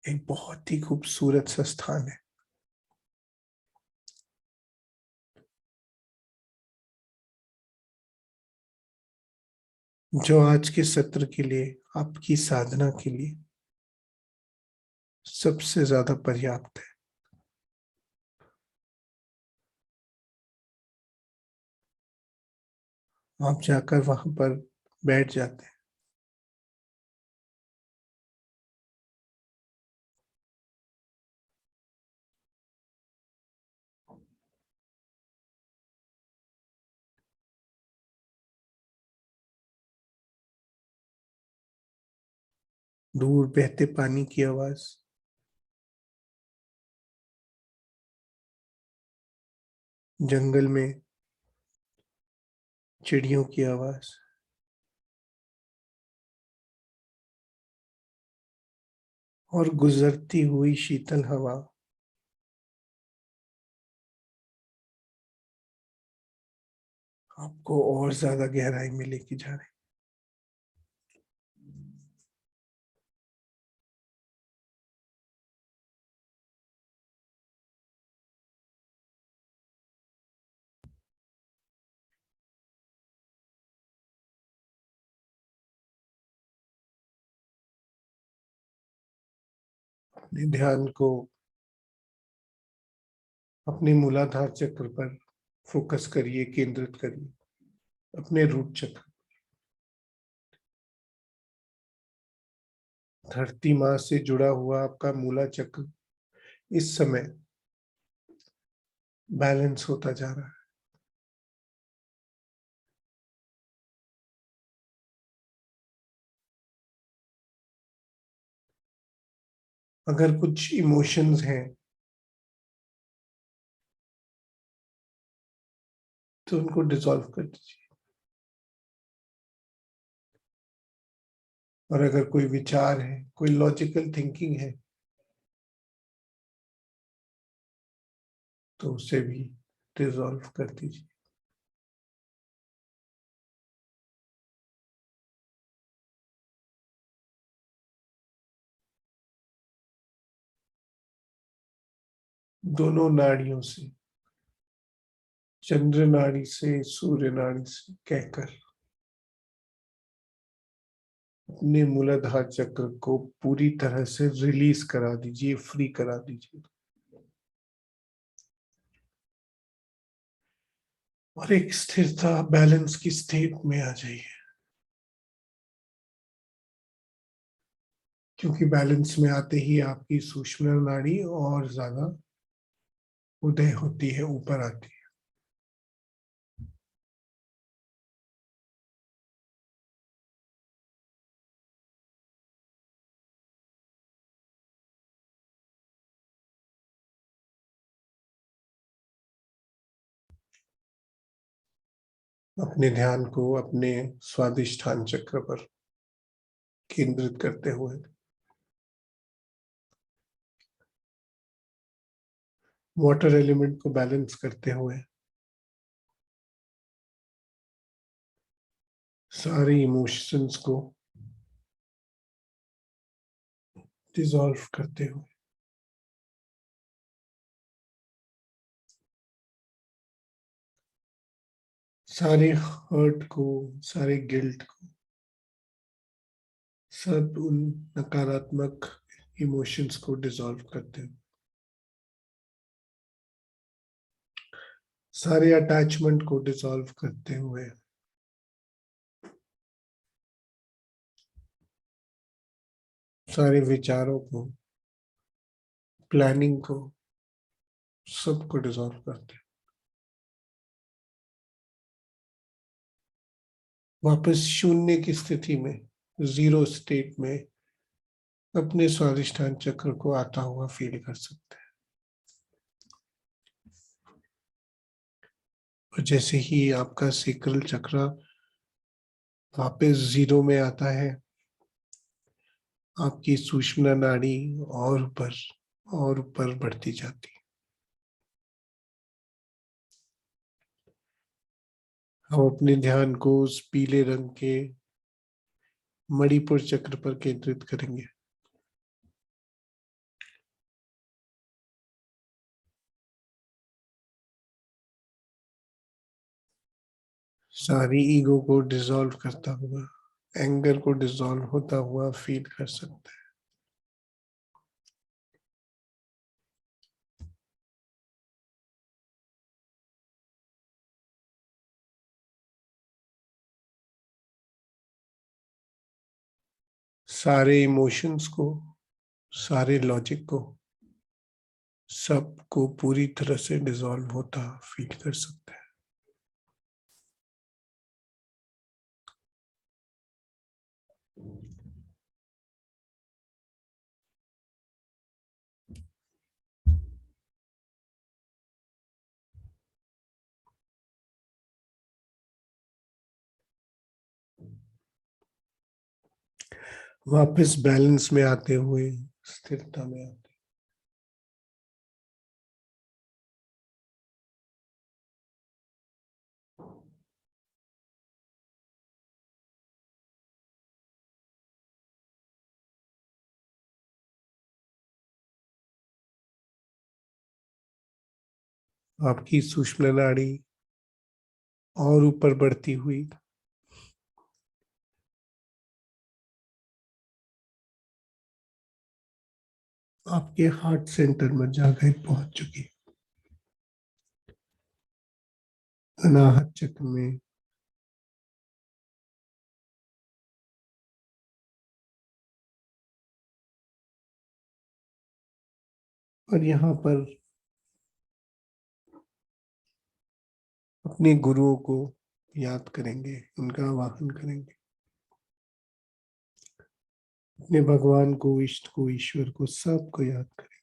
एक बहुत ही खूबसूरत सा स्थान है, जो आज के सत्र के लिए, आपकी साधना के लिए सबसे ज्यादा पर्याप्त है। आप जाकर वहां पर बैठ जाते हैं। दूर बहते पानी की आवाज, जंगल में चिड़ियों की आवाज, और गुजरती हुई शीतल हवा आपको और ज्यादा गहराई में लेके जा रहे हैं। अपने ध्यान को अपने मूलाधार चक्र पर फोकस करिए, केंद्रित करिए, अपने रूट चक्र। धरती माँ से जुड़ा हुआ आपका मूला चक्र इस समय बैलेंस होता जा रहा है। अगर कुछ इमोशंस हैं तो उनको डिसॉल्व कर दीजिए, और अगर कोई विचार है, कोई लॉजिकल थिंकिंग है, तो उसे भी डिसॉल्व कर दीजिए। दोनों नाड़ियों से, चंद्र नाड़ी से सूर्य नाड़ी से कहकर अपने मूलाधार चक्र को पूरी तरह से रिलीज करा दीजिए, फ्री करा दीजिए, और एक स्थिरता, बैलेंस की स्टेट में आ जाइए। क्योंकि बैलेंस में आते ही आपकी सूक्ष्म नाड़ी और ज्यादा उदय होती है, ऊपर आती है। अपने ध्यान को अपने स्वादिष्ठान चक्र पर केंद्रित करते हुए वाटर एलिमेंट को बैलेंस करते हुए सारे इमोशंस को डिसॉल्व करते हुए सारे हर्ट को, सारे गिल्ट को, सब उन नकारात्मक इमोशंस को डिसॉल्व करते हुए, सारे अटैचमेंट को डिसॉल्व करते हुए, सारे विचारों को, प्लानिंग को, सबको डिसॉल्व करते हैं। वापस शून्य की स्थिति में, जीरो स्टेट में अपने स्वादिष्ठान चक्र को आता हुआ फील कर सकते हैं। और जैसे ही आपका सेक्रल चक्र वापस जीरो में आता है, आपकी सूक्ष्म नाड़ी और ऊपर बढ़ती जाती है। हम अपने ध्यान को उस पीले रंग के मणिपुर चक्र पर केंद्रित करेंगे। सारी ईगो को डिसॉल्व करता हुआ, एंगर को डिसॉल्व होता हुआ फील कर सकते हैं। सारे इमोशंस को, सारे लॉजिक को, सबको पूरी तरह से डिसॉल्व होता फील कर सकते हैं। वापस बैलेंस में आते हुए, स्थिरता में आते, आपकी सूक्ष्म नाड़ी और ऊपर बढ़ती हुई आपके हार्ट सेंटर में जाकर पहुंच चुकी है। अनाहत चक्र में और यहाँ पर अपने गुरुओं को याद करेंगे, उनका आवाहन करेंगे। अपने भगवान को, इष्ट को, ईश्वर को, सबको याद करें।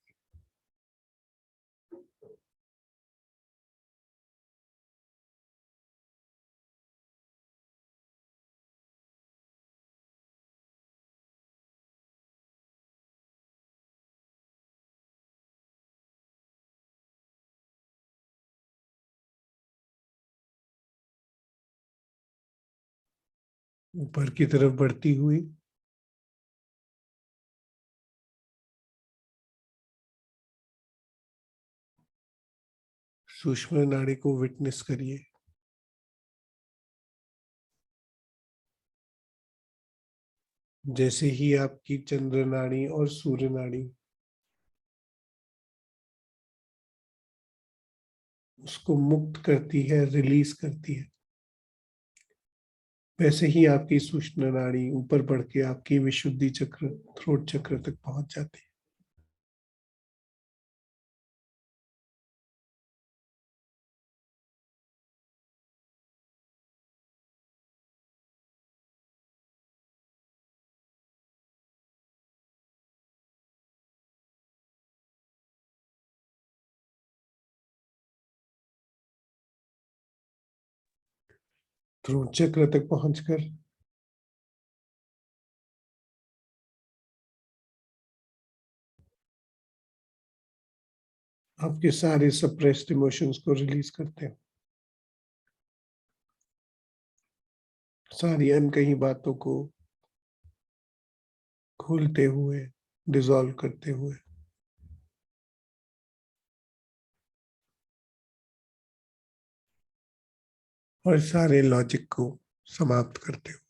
ऊपर की तरफ बढ़ती हुई सूक्ष्म नाड़ी को विटनेस करिए। जैसे ही आपकी चंद्र नाड़ी और सूर्य नाड़ी उसको मुक्त करती है, रिलीज करती है, वैसे ही आपकी सूक्ष्म नाड़ी ऊपर बढ़ के आपकी विशुद्धि चक्र, थ्रोट चक्र तक पहुंच जाती है। थ्रोट चक्र तक पहुंचकर आपके सारे सप्रेस्ड इमोशंस को रिलीज करते हैं। सारी अनकही बातों को खोलते हुए, डिसॉल्व करते हुए, और सारे लॉजिक को समाप्त करते हुए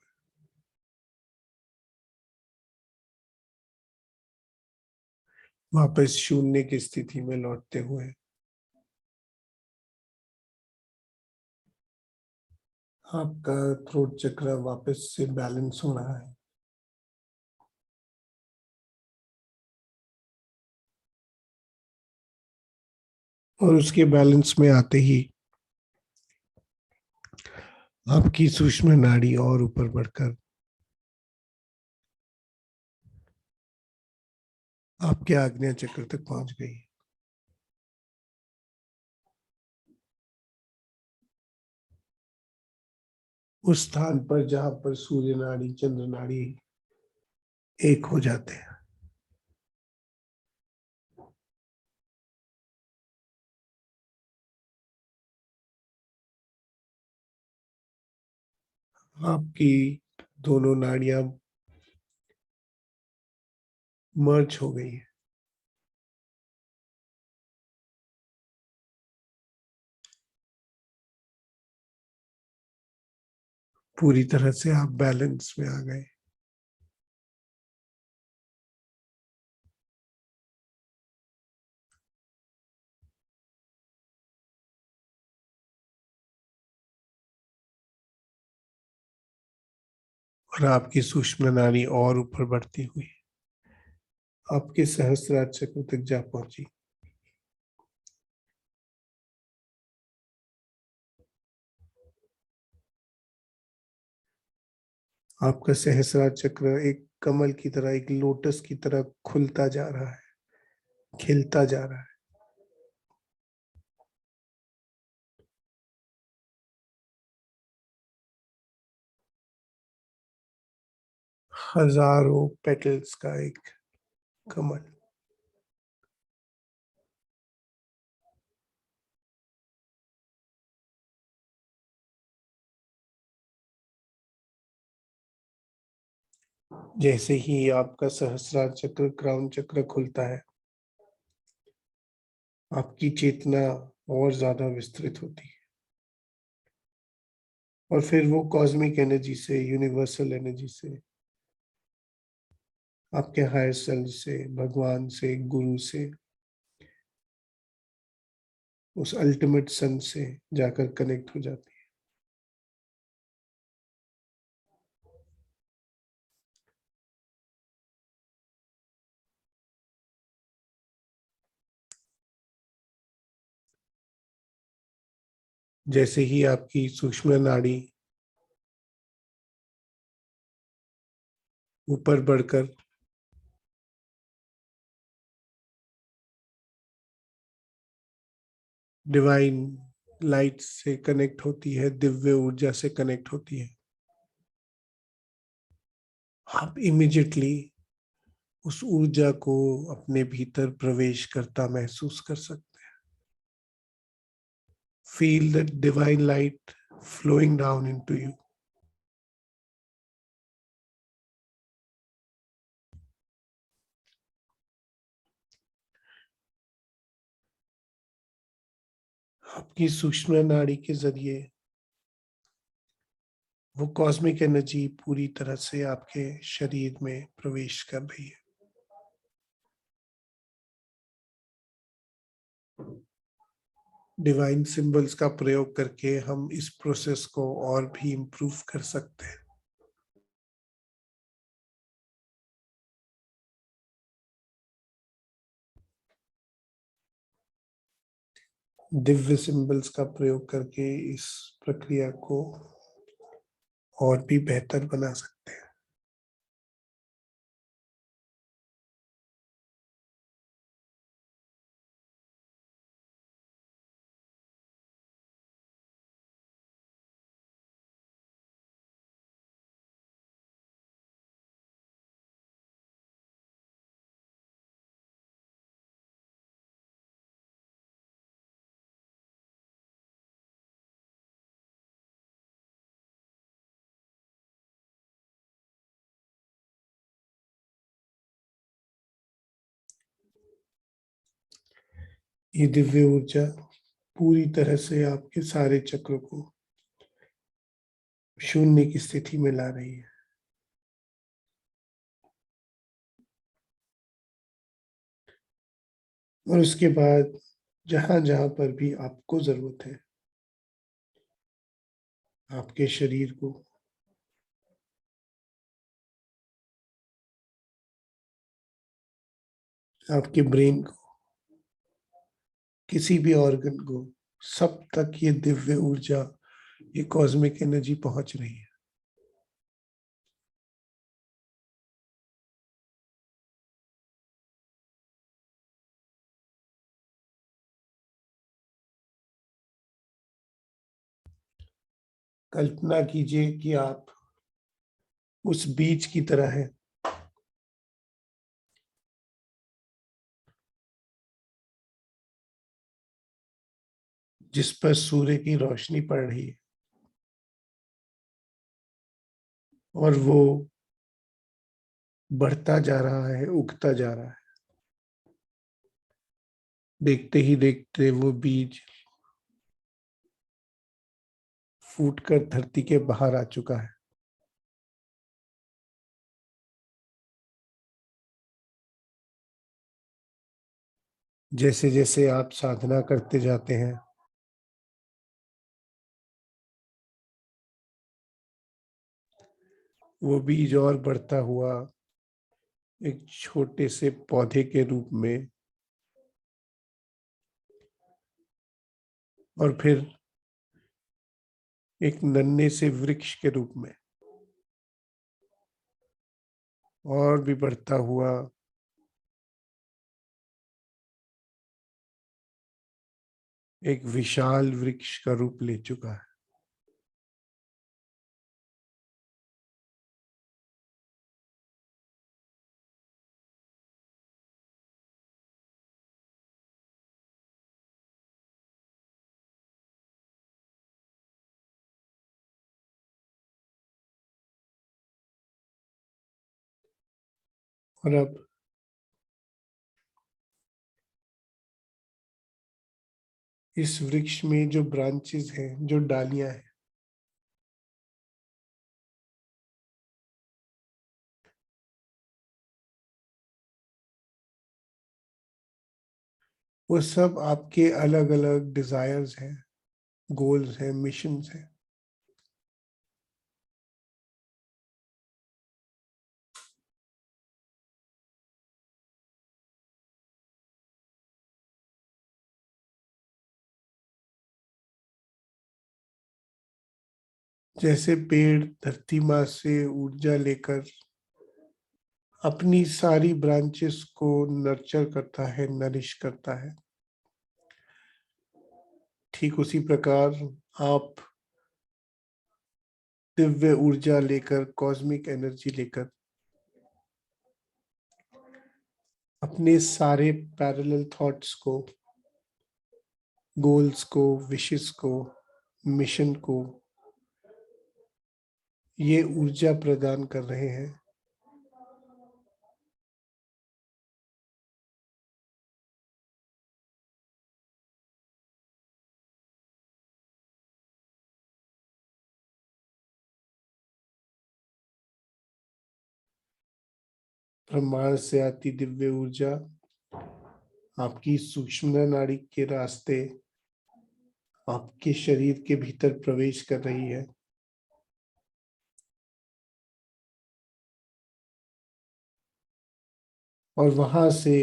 वापस शून्य की स्थिति में लौटते हुए आपका थ्रोट चक्र वापस से बैलेंस हो रहा है। और उसके बैलेंस में आते ही आपकी सूक्ष्म नाड़ी और ऊपर बढ़कर आपके आज्ञा चक्र तक पहुंच गई। उस स्थान पर जहां पर सूर्य नाड़ी, चंद्र नाड़ी एक हो जाते हैं। आपकी दोनों नाड़ियां मर्ज हो गई है। पूरी तरह से आप बैलेंस में आ गए। और आपकी सूक्ष्म नाड़ी और ऊपर बढ़ती हुई आपके सहस्त्रार चक्र तक जा पहुंची। आपका सहस्रार चक्र एक कमल की तरह, एक लोटस की तरह खुलता जा रहा है, खिलता जा रहा है। हजारों पेटल्स का एक कमल। जैसे ही आपका सहस्रार चक्र, क्राउन चक्र खुलता है, आपकी चेतना और ज्यादा विस्तृत होती है। और फिर वो कॉस्मिक एनर्जी से, यूनिवर्सल एनर्जी से, आपके हायर सेल्फ से, भगवान से, गुरु से, उस अल्टीमेट सन से जाकर कनेक्ट हो जाती है। जैसे ही आपकी सूक्ष्म नाड़ी ऊपर बढ़कर डिवाइन लाइट से कनेक्ट होती है, दिव्य ऊर्जा से कनेक्ट होती है, आप इमिजिएटली उस ऊर्जा को अपने भीतर प्रवेश करता महसूस कर सकते हैं। Feel the divine light flowing down into you. आपकी सूक्ष्म नाड़ी के जरिए वो कॉस्मिक एनर्जी पूरी तरह से आपके शरीर में प्रवेश कर रही है। डिवाइन सिंबल्स का प्रयोग करके हम इस प्रोसेस को और भी इम्प्रूव कर सकते हैं। दिव्य सिंबल्स का प्रयोग करके इस प्रक्रिया को और भी बेहतर बना सकते हैं। ये दिव्य ऊर्जा पूरी तरह से आपके सारे चक्रों को शून्य की स्थिति में ला रही है। और उसके बाद जहां जहां पर भी आपको जरूरत है, आपके शरीर को, आपके ब्रेन को, किसी भी ऑर्गन को, सब तक ये दिव्य ऊर्जा, ये कॉस्मिक एनर्जी पहुंच रही है। कल्पना कीजिए कि आप उस बीज की तरह हैं जिस पर सूर्य की रोशनी पड़ रही है। और वो बढ़ता जा रहा है, उगता जा रहा है। देखते ही देखते वो बीज फूटकर धरती के बाहर आ चुका है। जैसे जैसे आप साधना करते जाते हैं, वो बीज और बढ़ता हुआ एक छोटे से पौधे के रूप में, और फिर एक नन्हे से वृक्ष के रूप में, और भी बढ़ता हुआ एक विशाल वृक्ष का रूप ले चुका है। और अब इस वृक्ष में जो ब्रांचेस हैं, जो डालियां हैं, वो सब आपके अलग अलग डिजायर्स हैं, गोल्स हैं, मिशंस हैं। जैसे पेड़ धरती माँ से ऊर्जा लेकर अपनी सारी ब्रांचेस को नर्चर करता है, नरिश करता है, ठीक उसी प्रकार आप दिव्य ऊर्जा लेकर, कॉस्मिक एनर्जी लेकर अपने सारे पैरेलल थॉट्स को, गोल्स को, विशेस को, मिशन को ये ऊर्जा प्रदान कर रहे हैं। ब्रह्मांड से आती दिव्य ऊर्जा आपकी सूक्ष्म नाड़ी के रास्ते आपके शरीर के भीतर प्रवेश कर रही है, और वहां से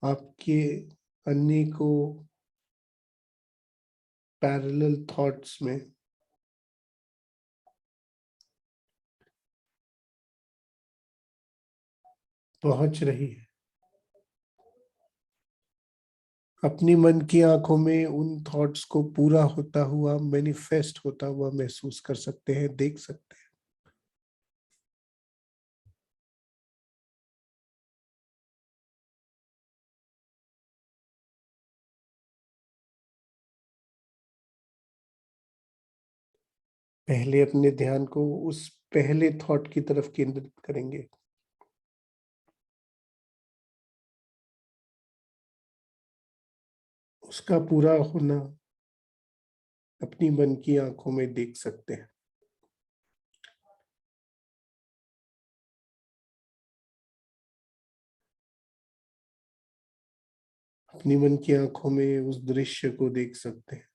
आपके अनेकों पैरेलल थॉट्स में पहुंच रही है। अपनी मन की आंखों में उन थॉट्स को पूरा होता हुआ, मैनिफेस्ट होता हुआ महसूस कर सकते हैं, देख सकते हैं। पहले अपने ध्यान को उस पहले थॉट की तरफ केंद्रित करेंगे। उसका पूरा होना अपनी मन की आंखों में देख सकते हैं। अपनी मन की आंखों में उस दृश्य को देख सकते हैं।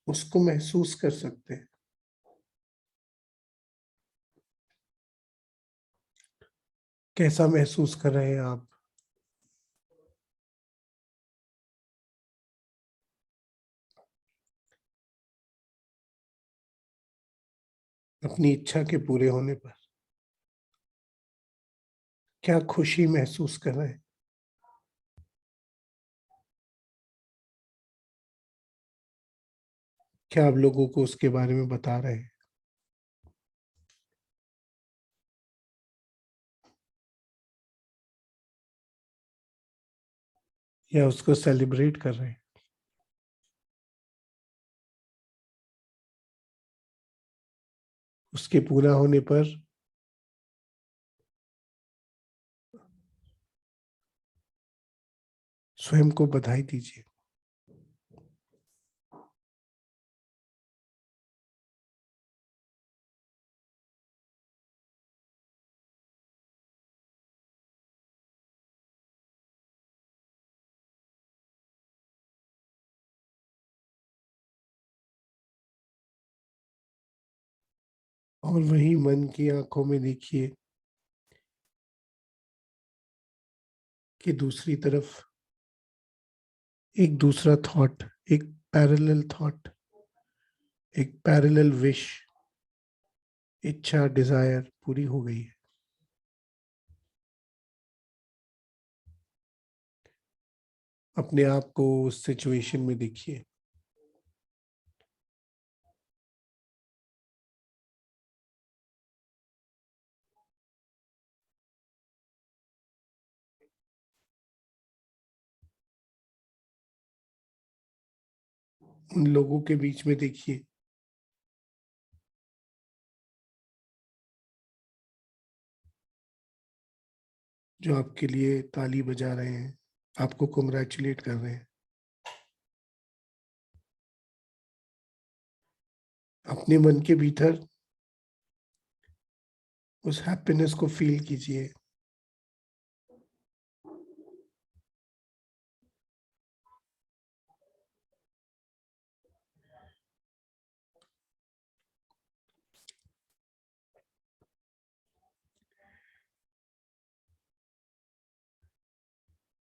उसको महसूस कर सकते हैं। कैसा महसूस कर रहे हैं आप? अपनी इच्छा के पूरे होने पर क्या खुशी महसूस कर रहे हैं? क्या आप लोगों को उसके बारे में बता रहे हैं? या उसको सेलिब्रेट कर रहे हैं। उसके पूरा होने पर स्वयं को बधाई दीजिए। और वही मन की आंखों में देखिए कि दूसरी तरफ एक दूसरा थॉट, एक पैरेलल थॉट, एक पैरेलल विश, इच्छा, डिजायर पूरी हो गई है। अपने आप को उस सिचुएशन में देखिए। उन लोगों के बीच में देखिए जो आपके लिए ताली बजा रहे हैं, आपको कॉन्ग्रेचुलेट कर रहे हैं। अपने मन के भीतर उस हैप्पीनेस को फील कीजिए।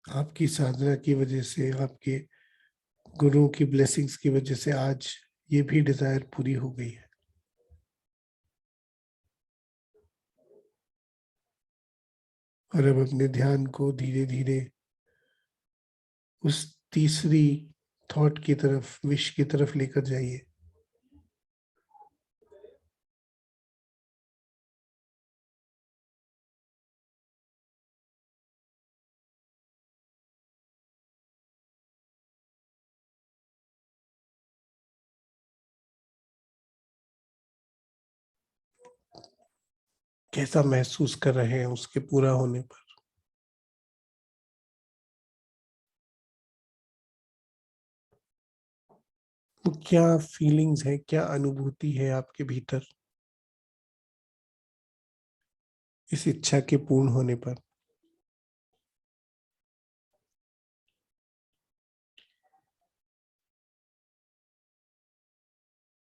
आपकी साधना की वजह से, आपके गुरुओं की ब्लेसिंग्स की वजह से आज ये भी डिजायर पूरी हो गई है। और अब अपने ध्यान को धीरे धीरे उस तीसरी थॉट की तरफ, विश की तरफ लेकर जाइए। कैसा महसूस कर रहे हैं उसके पूरा होने पर? वो क्या फीलिंग्स है, क्या अनुभूति है आपके भीतर इस इच्छा के पूर्ण होने पर?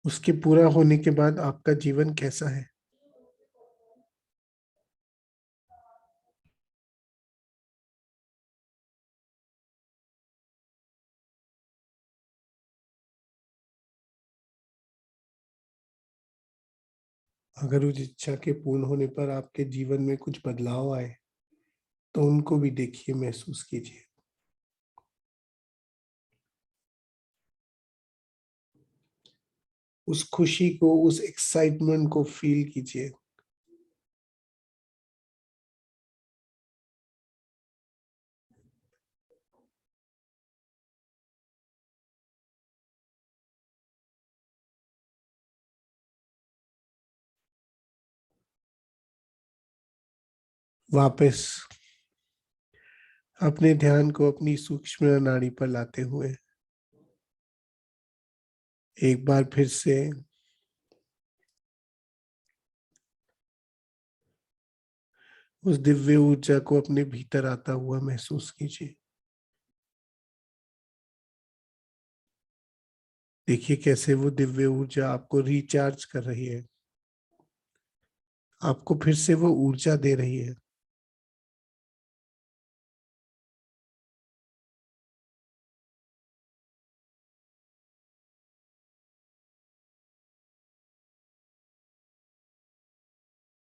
उसके पूरा होने के बाद आपका जीवन कैसा है? अगर उस इच्छा के पूर्ण होने पर आपके जीवन में कुछ बदलाव आए तो उनको भी देखिए, महसूस कीजिए। उस खुशी को, उस एक्साइटमेंट को फील कीजिए। वापस अपने ध्यान को अपनी सूक्ष्म नाड़ी पर लाते हुए एक बार फिर से उस दिव्य ऊर्जा को अपने भीतर आता हुआ महसूस कीजिए। देखिए कैसे वो दिव्य ऊर्जा आपको रिचार्ज कर रही है, आपको फिर से वो ऊर्जा दे रही है।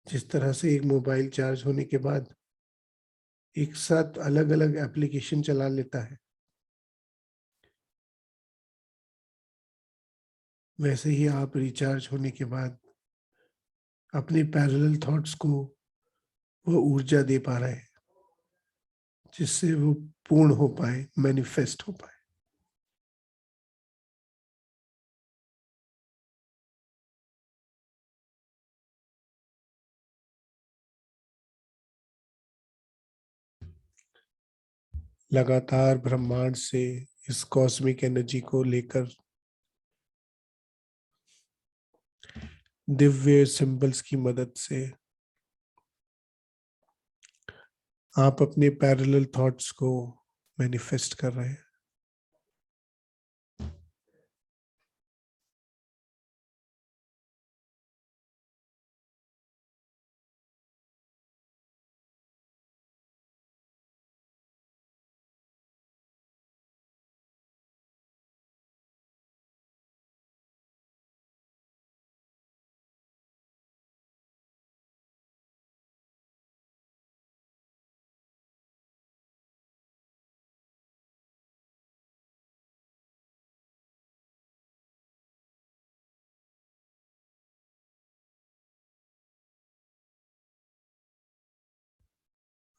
जिस तरह से एक मोबाइल चार्ज होने के बाद एक साथ अलग अलग एप्लीकेशन चला लेता है, वैसे ही आप रिचार्ज होने के बाद अपने पैरेलल थॉट्स को वो ऊर्जा दे पा रहे हैं, जिससे वो पूर्ण हो पाए, मैनिफेस्ट हो पाए। लगातार ब्रह्मांड से इस कॉस्मिक एनर्जी को लेकर दिव्य सिंबल्स की मदद से आप अपने पैरेलल थॉट्स को मैनिफेस्ट कर रहे हैं।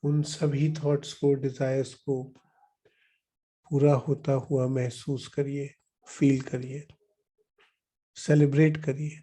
उन सभी थॉट्स को, डिजायर्स को पूरा होता हुआ महसूस करिए, फील करिए, सेलिब्रेट करिए।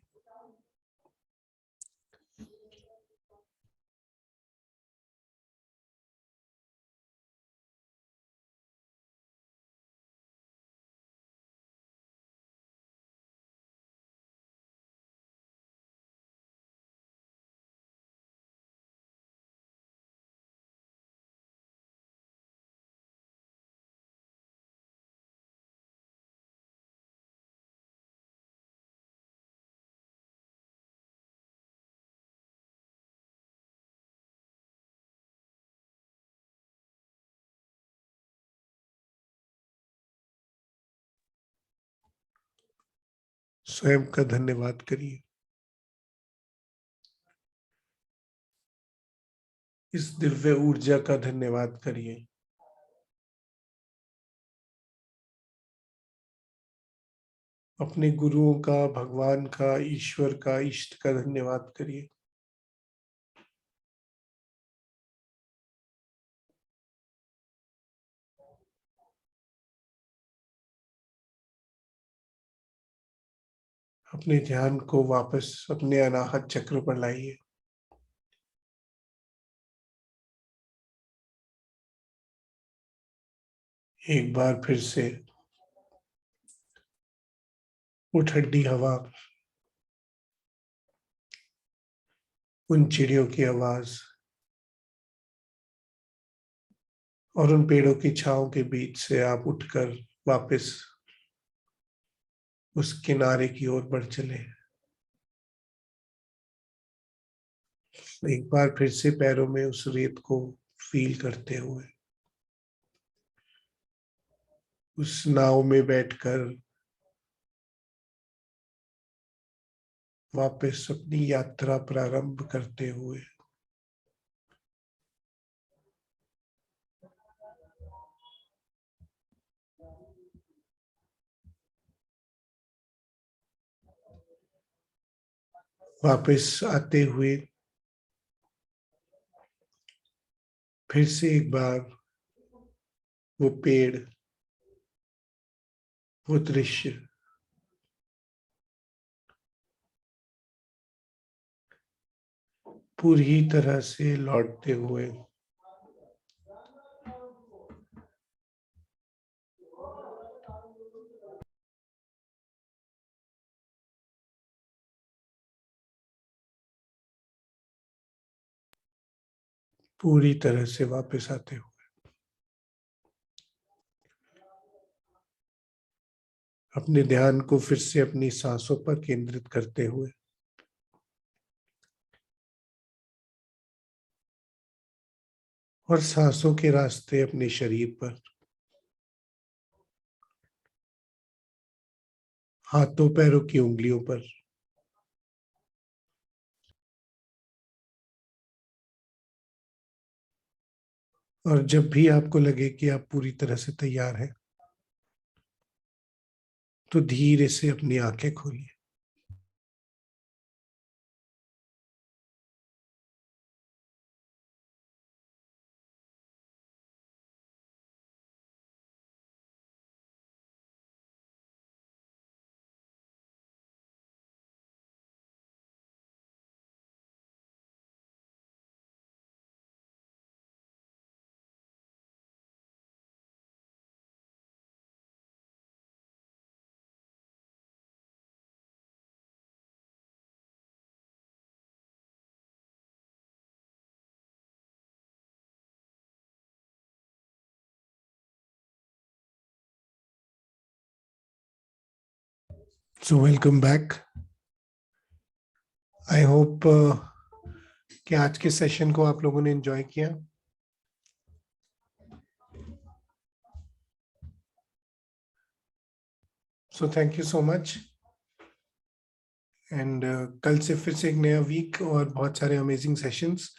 स्वयं का धन्यवाद करिए। इस दिव्य ऊर्जा का धन्यवाद करिए। अपने गुरुओं का, भगवान का, ईश्वर का, इष्ट का धन्यवाद करिए। अपने ध्यान को वापस अपने अनाहत चक्र पर लाइए। एक बार फिर से वो ठंडी हवा, उन चिड़ियों की आवाज और उन पेड़ों की छांव के बीच से आप उठकर वापस उस किनारे की ओर बढ़ चले। एक बार फिर से पैरों में उस रेत को फील करते हुए उस नाव में बैठकर वापस अपनी यात्रा प्रारंभ करते हुए वापस आते हुए फिर से एक बार वो पेड़, वो दृश्य पूरी तरह से लौटते हुए पूरी तरह से वापस आते हुए अपने ध्यान को फिर से अपनी सांसों पर केंद्रित करते हुए और सांसों के रास्ते अपने शरीर पर, हाथों पैरों की उंगलियों पर, और जब भी आपको लगे कि आप पूरी तरह से तैयार हैं तो धीरे से अपनी आंखें खोलिए। So welcome back. I hope कि आज के सेशन को आप लोगों ने एंजॉय किया। So thank you so much. And कल से फिर से एक नया वीक और बहुत सारे amazing sessions.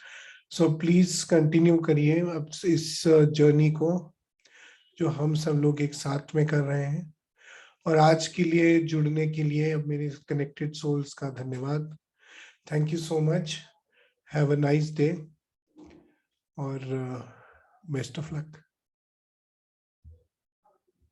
So please continue करिए अब इस जर्नी को जो हम सब लोग एक साथ में कर रहे हैं। और आज के लिए जुड़ने के लिए अब मेरे कनेक्टेड सोल्स का धन्यवाद। Thank you so much. Have a nice day और बेस्ट ऑफ लक।